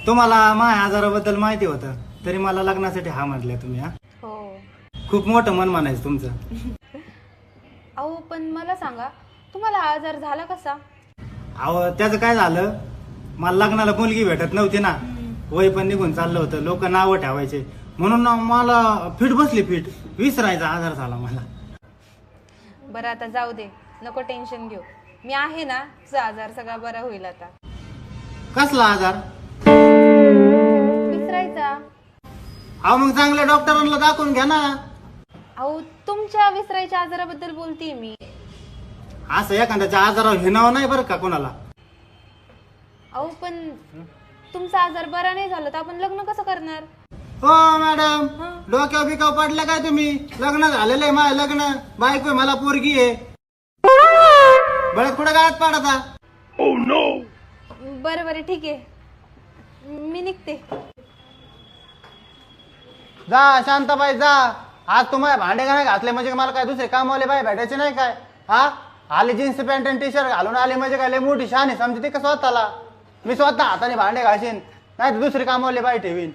तुम्हाला माझ्या आजाराबद्दल माहिती होतं तरी मला लग्नासाठी हा म्हटलं तुम्ही. हा हो. खूप मोठं मन म्हणायचं तुमचं. अहो पण मला सांगा, तुम्हाला हा आजार झाला कसा? अहो त्याचं काय झालं, मला लग्नाला मुलगी भेटत नव्हती ना, वय पण निघून चाललं होतं, लोक नावं ठेवायचे म्हणून ना मला फिट बसली, फिट विसरायचा आजार झाला मला. बरं आता जाऊ दे, नको टेन्शन घेऊ. मी आहे ना, तुझा आजार सगळा बरा होईल आता. कसला आजार? विसरायचा. अहो मग चांगल्या डॉक्टरांना दाखवून घ्या ना. अहो तुमच्या विसरायच्या आजाराबद्दल बोलतीये मी. असं एखाद्याच्या आजारावर हे नाव नाही बरं का कोणाला. अहो पण तुमचा आजार बरा नाही झाला तर आपण लग्न कसं करणार? हो मॅडम, डोक्यावर बिकाव पडलं काय तुम्ही? लग्न झालेलं आहे माझं, लग्न बायको आहे, मला पोरगी आहे. बळत कुठं गाळात पाडता? बरं बरं ठीक आहे, मी निघते. जा शांताबाई जा. आज तुम्हाला भांडे का नाही घातले म्हणजे मला काय दुसरे कामवाले बाय भेटायचे नाही काय? हा आली जीन्स पॅन्ट आणि टी शर्ट घालून आली म्हणजे काय लय मोठी शान आहे समजते का स्वतःला? मी स्वतः हाताने भांडे घासीन, नाही दुसरी कामवाले बाय ठेवीन.